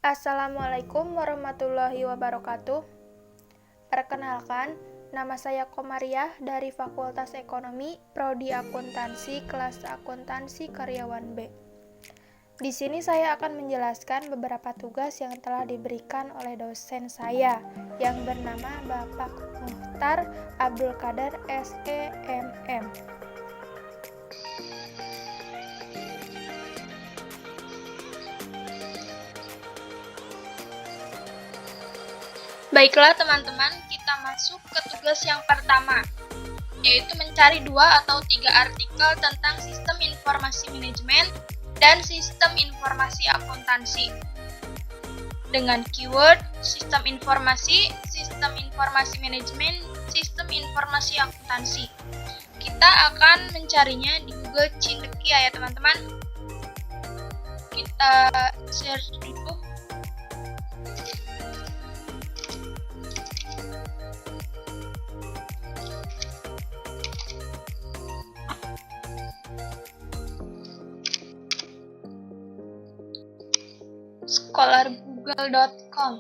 Assalamualaikum warahmatullahi wabarakatuh. Perkenalkan, nama saya Komariah dari Fakultas Ekonomi, Prodi Akuntansi, kelas Akuntansi Karyawan B. Di sini saya akan menjelaskan beberapa tugas yang telah diberikan oleh dosen saya yang bernama Bapak Muhtar Abdul Qadir SEMM. Baiklah teman-teman, kita masuk ke tugas yang pertama, yaitu mencari 2 atau 3 artikel tentang sistem informasi manajemen dan sistem informasi akuntansi. Dengan keyword sistem informasi manajemen, sistem informasi akuntansi. Kita akan mencarinya di Google Cendekia ya teman-teman. Kita search dulu. scholargoogle.com.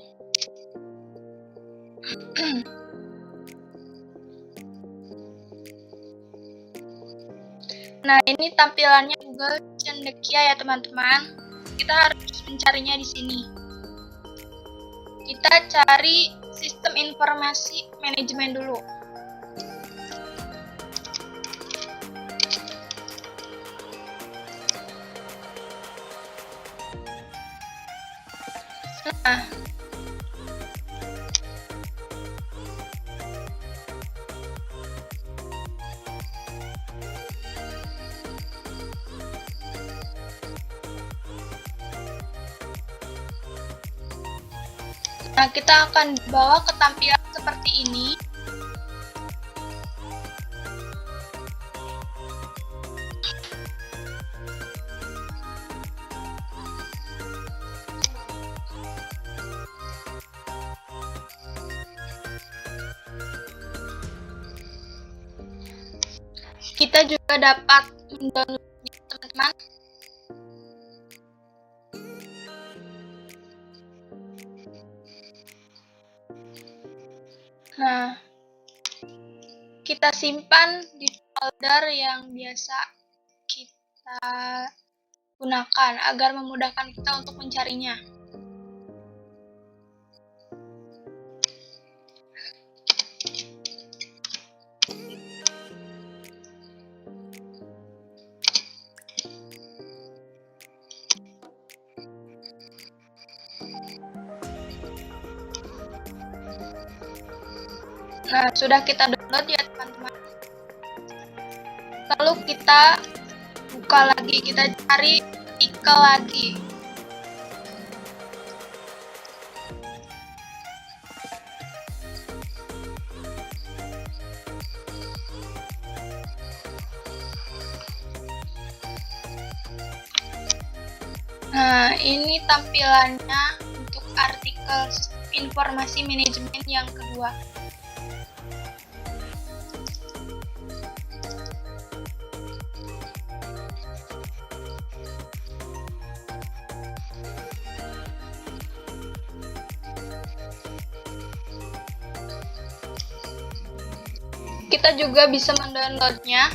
Nah, ini tampilannya Google Cendekia ya teman-teman. Kita harus mencarinya di sini. Kita cari sistem informasi manajemen dulu. Nah, kita akan bawa ke tampilan seperti ini. Kita juga dapat mendownloadnya teman-teman. Nah, kita simpan di folder yang biasa kita gunakan agar memudahkan kita untuk mencarinya. Nah, sudah kita download ya teman-teman. Lalu kita buka lagi, kita cari artikel lagi. Nah, ini tampilannya untuk artikel informasi manajemen yang kedua. Kita juga bisa mendownloadnya.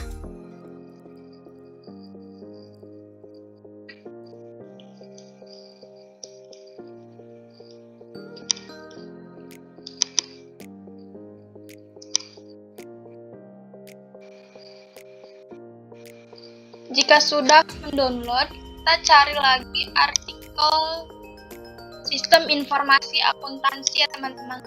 Jika sudah mendownload, kita cari lagi artikel sistem informasi akuntansi ya teman-teman.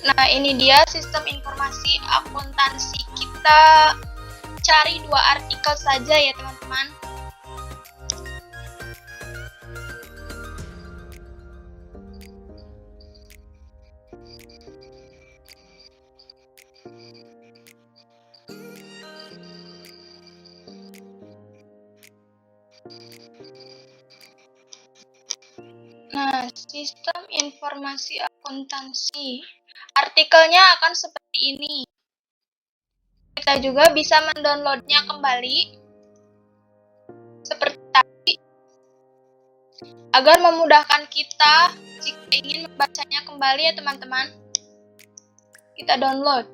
Nah, ini dia sistem informasi akuntansi. Kita cari 2 artikel saja ya teman-teman. Nah, sistem informasi akuntansi. Artikelnya akan seperti ini. Kita juga bisa mendownloadnya kembali seperti tadi agar memudahkan kita jika ingin membacanya kembali ya teman-teman. Kita download.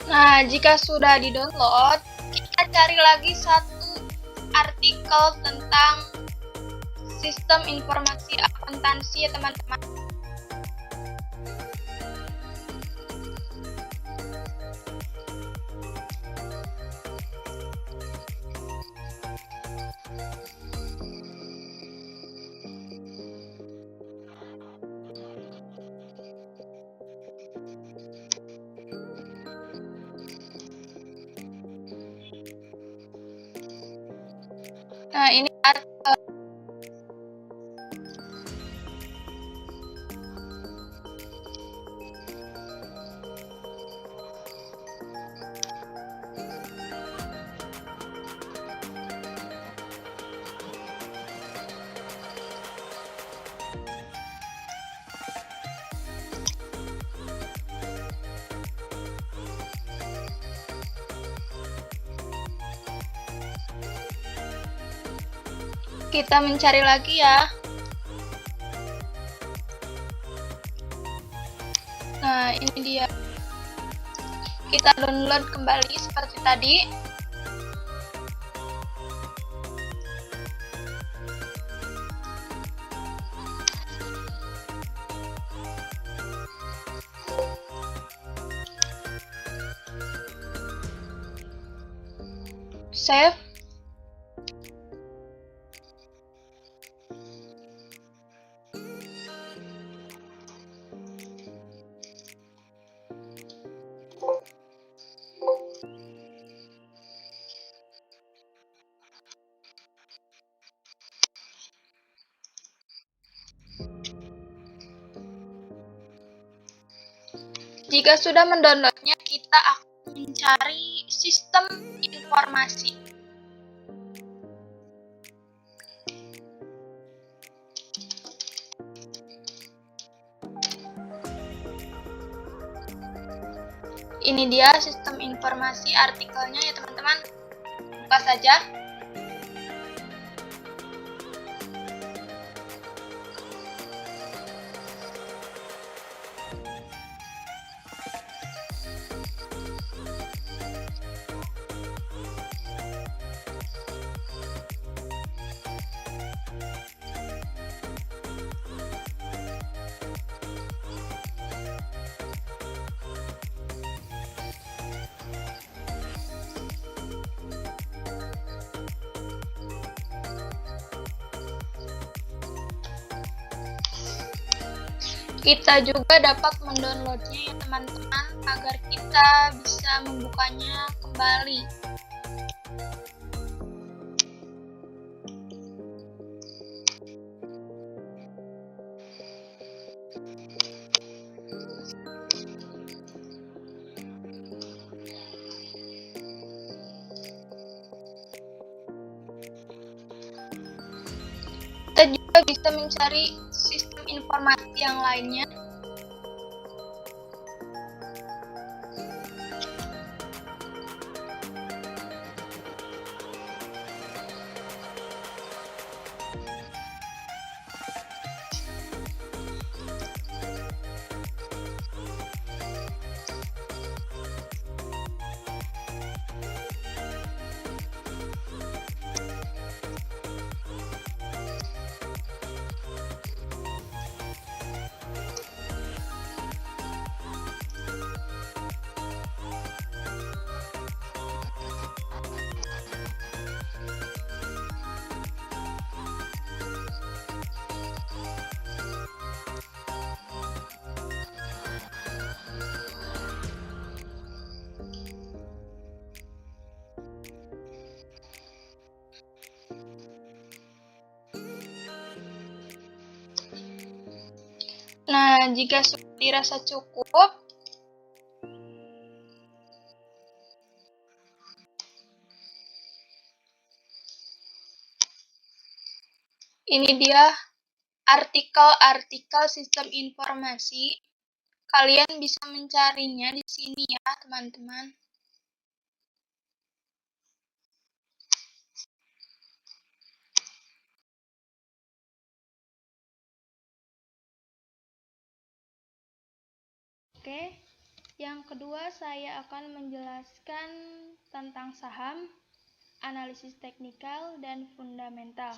Nah, jika sudah di-download, kita cari lagi satu artikel tentang sistem informasi akuntansi ya teman-teman. Nah, ini artikel. Kita mencari lagi ya. Nah, ini dia. Kita download kembali seperti tadi. Save. Jika sudah mendownloadnya, kita akan mencari sistem informasi. Ini dia sistem informasi artikelnya ya teman-teman. Buka saja. Kita juga dapat mendownloadnya ya teman-teman agar kita bisa membukanya kembali. Kita juga bisa mencari sistem informasi yang lainnya. Nah, jika sudah dirasa cukup, ini dia artikel-artikel sistem informasi. Kalian bisa mencarinya di sini ya, teman-teman. Oke, yang kedua saya akan menjelaskan tentang saham, analisis teknikal, dan fundamental.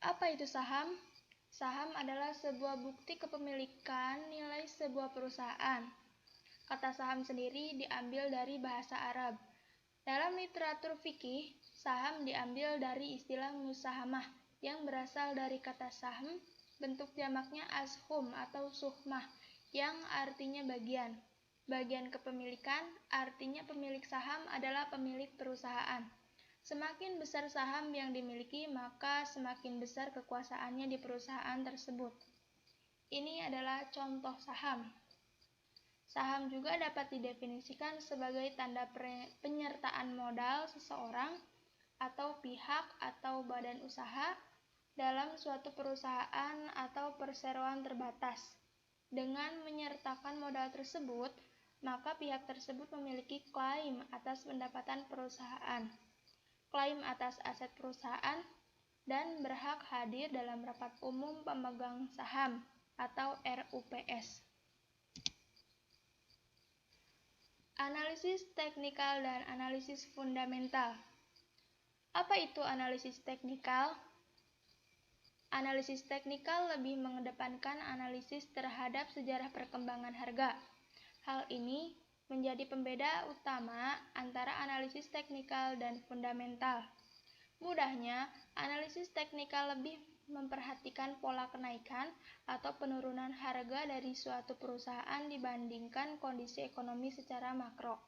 Apa itu saham? Saham adalah sebuah bukti kepemilikan nilai sebuah perusahaan. Kata saham sendiri diambil dari bahasa Arab. Dalam literatur fikih, saham diambil dari istilah musahamah yang berasal dari kata sahm, bentuk jamaknya ashum atau suhmah, yang artinya bagian. Bagian kepemilikan artinya pemilik saham adalah pemilik perusahaan. Semakin besar saham yang dimiliki, maka semakin besar kekuasaannya di perusahaan tersebut. Ini adalah contoh saham. Saham juga dapat didefinisikan sebagai tanda penyertaan modal seseorang atau pihak atau badan usaha dalam suatu perusahaan atau perseroan terbatas. Dengan menyertakan modal tersebut, maka pihak tersebut memiliki klaim atas pendapatan perusahaan, klaim atas aset perusahaan, dan berhak hadir dalam rapat umum pemegang saham atau RUPS. Analisis teknikal dan analisis fundamental. Apa itu analisis teknikal? Analisis teknikal lebih mengedepankan analisis terhadap sejarah perkembangan harga. Hal ini menjadi pembeda utama antara analisis teknikal dan fundamental. Mudahnya, analisis teknikal lebih memperhatikan pola kenaikan atau penurunan harga dari suatu perusahaan dibandingkan kondisi ekonomi secara makro.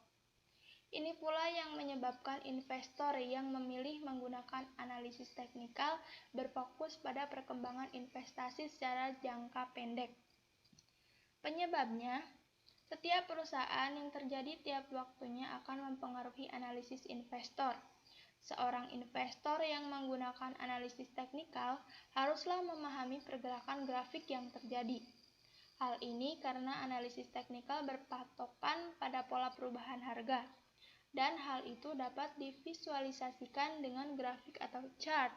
Ini pula yang menyebabkan investor yang memilih menggunakan analisis teknikal berfokus pada perkembangan investasi secara jangka pendek. Penyebabnya, setiap perusahaan yang terjadi tiap waktunya akan mempengaruhi analisis investor. Seorang investor yang menggunakan analisis teknikal haruslah memahami pergerakan grafik yang terjadi. Hal ini karena analisis teknikal berpatokan pada pola perubahan harga, dan hal itu dapat divisualisasikan dengan grafik atau chart.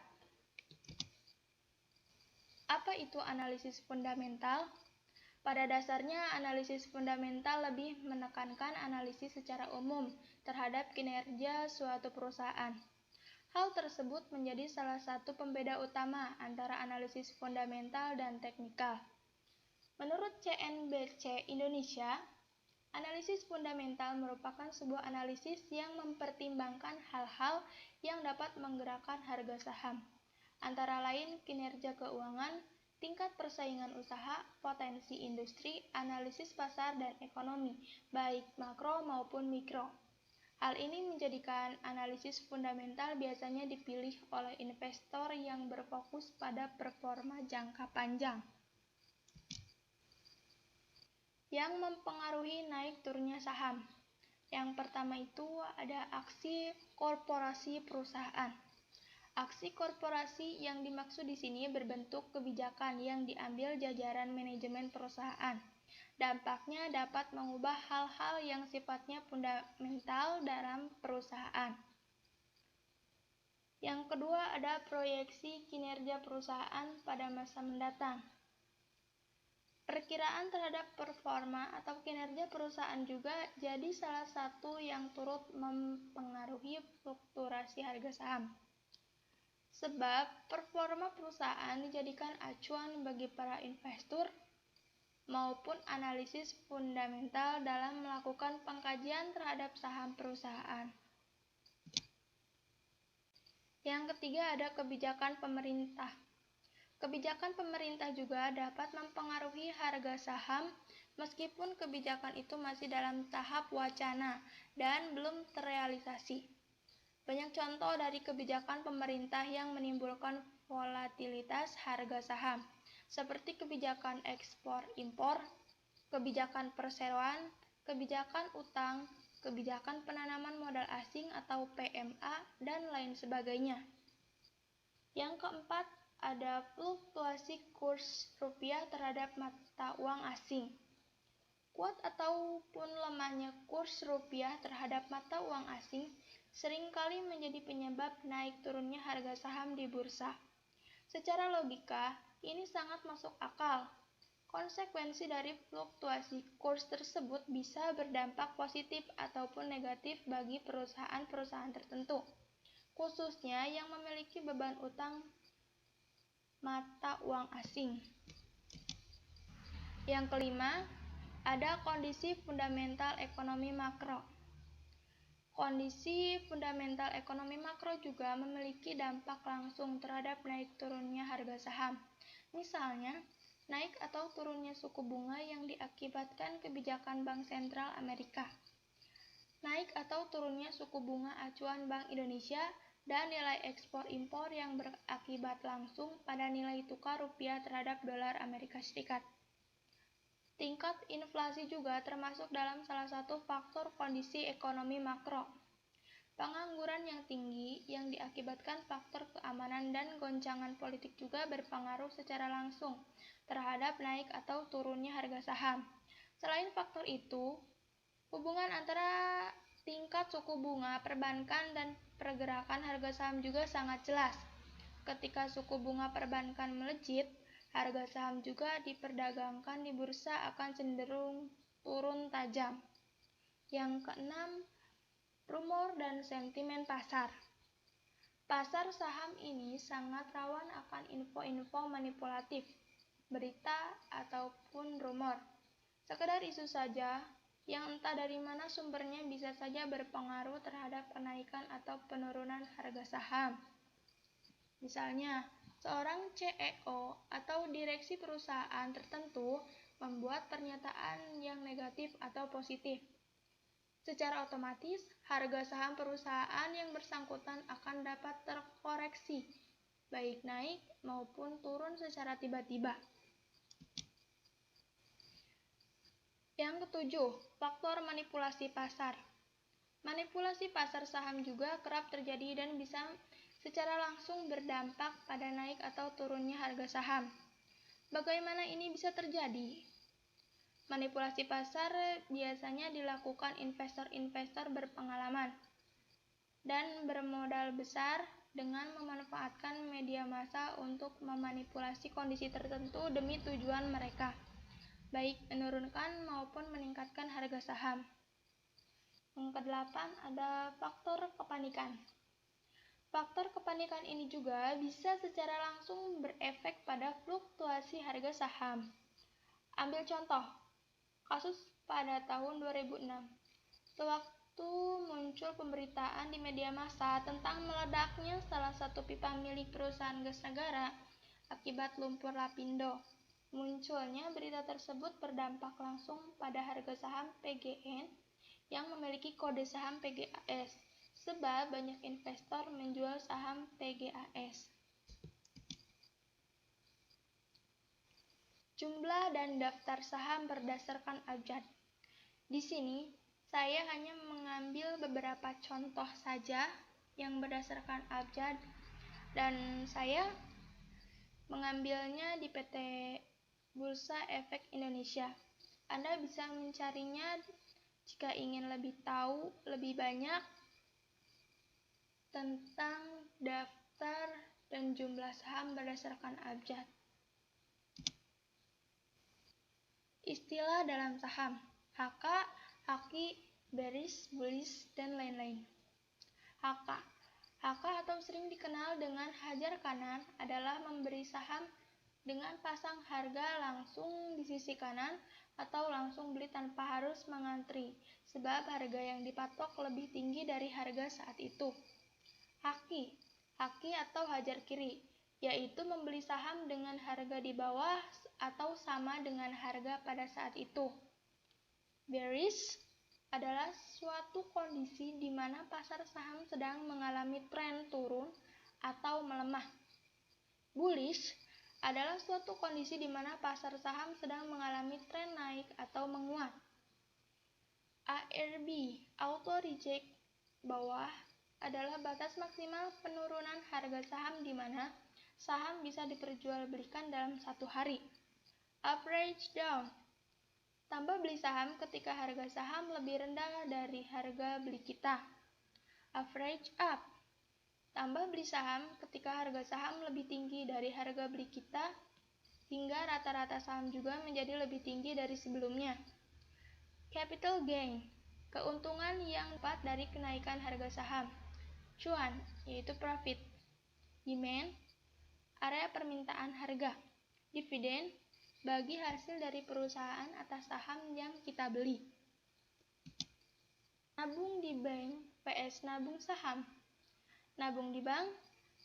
Apa itu analisis fundamental? Pada dasarnya, analisis fundamental lebih menekankan analisis secara umum terhadap kinerja suatu perusahaan. Hal tersebut menjadi salah satu pembeda utama antara analisis fundamental dan teknikal. Menurut CNBC Indonesia, analisis fundamental merupakan sebuah analisis yang mempertimbangkan hal-hal yang dapat menggerakkan harga saham, antara lain kinerja keuangan, tingkat persaingan usaha, potensi industri, analisis pasar dan ekonomi, baik makro maupun mikro. Hal ini menjadikan analisis fundamental biasanya dipilih oleh investor yang berfokus pada performa jangka panjang, yang mempengaruhi naik turunnya saham. Yang pertama itu ada aksi korporasi perusahaan. Aksi korporasi yang dimaksud di sini berbentuk kebijakan yang diambil jajaran manajemen perusahaan. Dampaknya dapat mengubah hal-hal yang sifatnya fundamental dalam perusahaan. Yang kedua ada proyeksi kinerja perusahaan pada masa mendatang. Perkiraan terhadap performa atau kinerja perusahaan juga jadi salah satu yang turut mempengaruhi fluktuasi harga saham. Sebab performa perusahaan dijadikan acuan bagi para investor maupun analisis fundamental dalam melakukan pengkajian terhadap saham perusahaan. Yang ketiga ada kebijakan pemerintah. Kebijakan pemerintah juga dapat mempengaruhi harga saham meskipun kebijakan itu masih dalam tahap wacana dan belum terrealisasi. Banyak contoh dari kebijakan pemerintah yang menimbulkan volatilitas harga saham, seperti kebijakan ekspor-impor, kebijakan perseroan, kebijakan utang, kebijakan penanaman modal asing atau PMA, dan lain sebagainya. Yang keempat, ada fluktuasi kurs rupiah terhadap mata uang asing. Kuat ataupun lemahnya kurs rupiah terhadap mata uang asing seringkali menjadi penyebab naik turunnya harga saham di bursa. Secara logika, ini sangat masuk akal. Konsekuensi dari fluktuasi kurs tersebut bisa berdampak positif ataupun negatif bagi perusahaan-perusahaan tertentu, khususnya yang memiliki beban utang mata uang asing. Yang kelima, ada kondisi fundamental ekonomi makro. Kondisi fundamental ekonomi makro juga memiliki dampak langsung terhadap naik turunnya harga saham. Misalnya, naik atau turunnya suku bunga yang diakibatkan kebijakan Bank Sentral Amerika. Naik atau turunnya suku bunga acuan Bank Indonesia dan nilai ekspor impor yang berakibat langsung pada nilai tukar rupiah terhadap dolar Amerika Serikat. Tingkat inflasi juga termasuk dalam salah satu faktor kondisi ekonomi makro. Pengangguran yang tinggi yang diakibatkan faktor keamanan dan goncangan politik juga berpengaruh secara langsung terhadap naik atau turunnya harga saham. Selain faktor itu, hubungan antara tingkat suku bunga perbankan dan pergerakan harga saham juga sangat jelas. Ketika suku bunga perbankan melejit, harga saham juga diperdagangkan di bursa akan cenderung turun tajam. Yang keenam, rumor dan sentimen pasar. Pasar saham ini sangat rawan akan info-info manipulatif, berita ataupun rumor. Sekedar isu saja yang entah dari mana sumbernya bisa saja berpengaruh terhadap kenaikan atau penurunan harga saham. Misalnya, seorang CEO atau direksi perusahaan tertentu membuat pernyataan yang negatif atau positif. Secara otomatis, harga saham perusahaan yang bersangkutan akan dapat terkoreksi, baik naik maupun turun secara tiba-tiba. Yang ketujuh, faktor manipulasi pasar. Manipulasi pasar saham juga kerap terjadi dan bisa secara langsung berdampak pada naik atau turunnya harga saham. Bagaimana ini bisa terjadi? Manipulasi pasar biasanya dilakukan investor-investor berpengalaman dan bermodal besar dengan memanfaatkan media massa untuk memanipulasi kondisi tertentu demi tujuan mereka, baik menurunkan maupun meningkatkan harga saham. Yang kedelapan, ada faktor kepanikan. Faktor kepanikan ini juga bisa secara langsung berefek pada fluktuasi harga saham. Ambil contoh, kasus pada tahun 2006. Sewaktu muncul pemberitaan di media massa tentang meledaknya salah satu pipa milik perusahaan gas negara akibat lumpur Lapindo. Munculnya berita tersebut berdampak langsung pada harga saham PGN yang memiliki kode saham PGAS. Sebab banyak investor menjual saham PGAS. Jumlah dan daftar saham berdasarkan abjad. Di sini, saya hanya mengambil beberapa contoh saja yang berdasarkan abjad dan saya mengambilnya di PT Bursa Efek Indonesia. Anda bisa mencarinya jika ingin lebih tahu lebih banyak tentang daftar dan jumlah saham berdasarkan abjad. Istilah dalam saham: HK, HQ, bearish, bullish, dan lain-lain. HK atau sering dikenal dengan hajar kanan adalah memberi saham dengan pasang harga langsung di sisi kanan atau langsung beli tanpa harus mengantri, sebab harga yang dipatok lebih tinggi dari harga saat itu. Haki atau hajar kiri, yaitu membeli saham dengan harga di bawah atau sama dengan harga pada saat itu. Bearish adalah suatu kondisi di mana pasar saham sedang mengalami tren turun atau melemah. Bullish adalah suatu kondisi di mana pasar saham sedang mengalami tren naik atau menguat. ARB, Auto Reject bawah, adalah batas maksimal penurunan harga saham di mana saham bisa diperjualbelikan dalam satu hari. Average down, tambah beli saham ketika harga saham lebih rendah dari harga beli kita. Average up, tambah beli saham ketika harga saham lebih tinggi dari harga beli kita, hingga rata-rata saham juga menjadi lebih tinggi dari sebelumnya. Capital gain, keuntungan yang dapat dari kenaikan harga saham. Cuan, yaitu profit. Demand, area permintaan harga. Dividen, bagi hasil dari perusahaan atas saham yang kita beli. Nabung di bank vs nabung saham. Nabung di bank,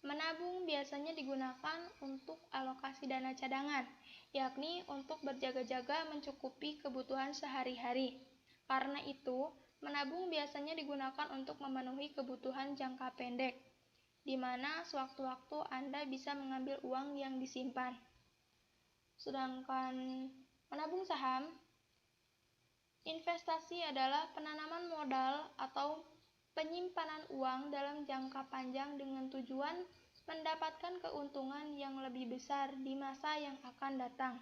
menabung biasanya digunakan untuk alokasi dana cadangan, yakni untuk berjaga-jaga mencukupi kebutuhan sehari-hari. Karena itu, menabung biasanya digunakan untuk memenuhi kebutuhan jangka pendek, di mana sewaktu-waktu Anda bisa mengambil uang yang disimpan. Sedangkan menabung saham, investasi adalah penanaman modal atau penyimpanan uang dalam jangka panjang dengan tujuan mendapatkan keuntungan yang lebih besar di masa yang akan datang.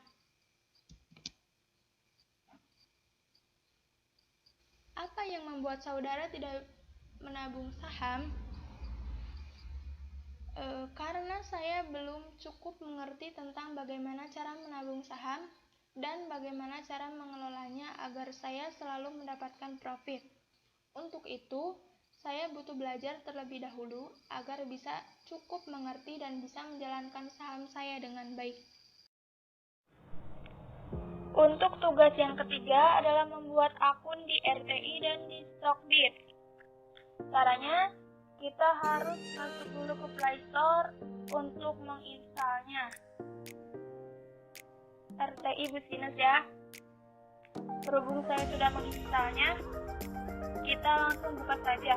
Apa yang membuat saudara tidak menabung saham? Karena saya belum cukup mengerti tentang bagaimana cara menabung saham dan bagaimana cara mengelolanya agar saya selalu mendapatkan profit. Untuk itu, saya butuh belajar terlebih dahulu agar bisa cukup mengerti dan bisa menjalankan saham saya dengan baik. Untuk tugas yang ketiga adalah membuat akun di RTI dan di Stockbit. Caranya, kita harus masuk dulu ke Play Store untuk menginstalnya. RTI Business ya. Berhubung saya sudah menginstalnya, kita langsung buka saja.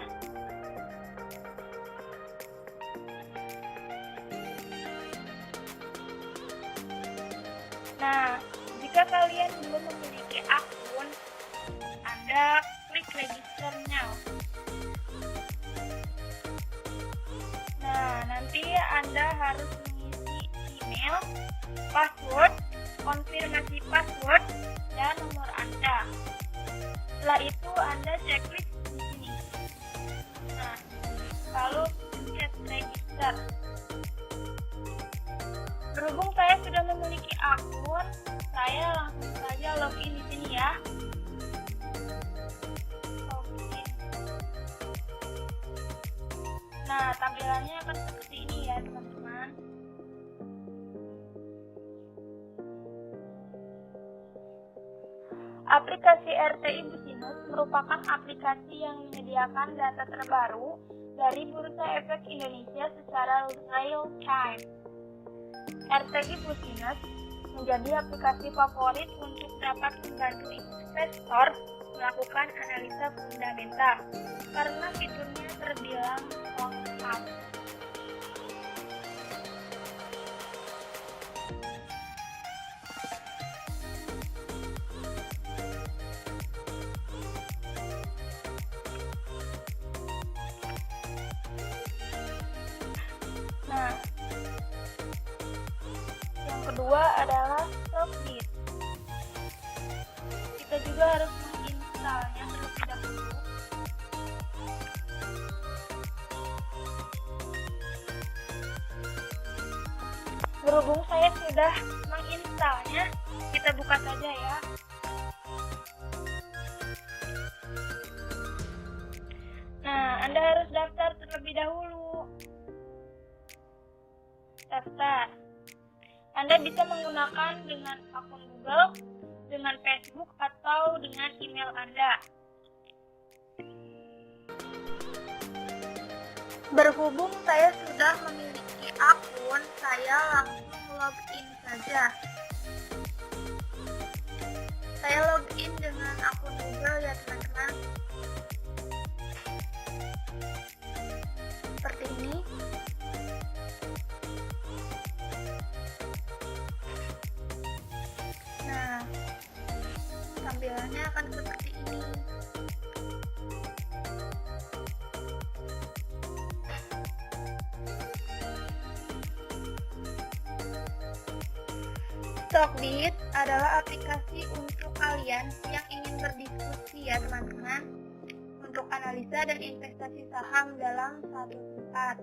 Nah, jika kalian belum memiliki akun, Anda klik register now. Nah, nanti Anda harus mengisi email, password, konfirmasi password, dan nomor Anda. Setelah itu Anda checklist di sini. Nah, lalu pencet register. Berhubung saya sudah memiliki akun, saya langsung saja login di sini ya. Nah, tampilannya akan seperti ini ya teman-teman. Aplikasi RTI Business merupakan aplikasi yang menyediakan data terbaru dari Bursa Efek Indonesia secara real time. RTI Business menjadi aplikasi favorit untuk dapat membantu investor melakukan analisa fundamental karena fiturnya terbilang lengkap. Nah, yang kedua adalah Stockbit. Kita juga harus menginstalnya terlebih dahulu. Berhubung saya sudah menginstalnya, kita buka saja ya. Nah, Anda harus daftar terlebih dahulu. Daftar. Anda bisa menggunakan dengan akun Google, dengan Facebook, atau dengan email Anda. Berhubung saya sudah memiliki akun, saya langsung login saja. Saya login dengan akun Google ya teman-teman. tampilannya akan seperti ini. Stockbit adalah aplikasi untuk kalian yang ingin berdiskusi ya teman-teman, untuk analisa dan investasi saham dalam satu tempat.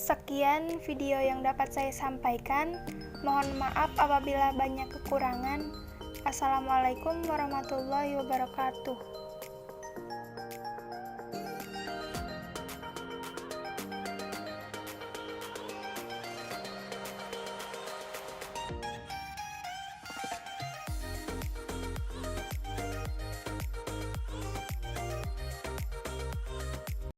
Sekian video yang dapat saya sampaikan. Mohon maaf apabila banyak kekurangan. Assalamualaikum warahmatullahi wabarakatuh.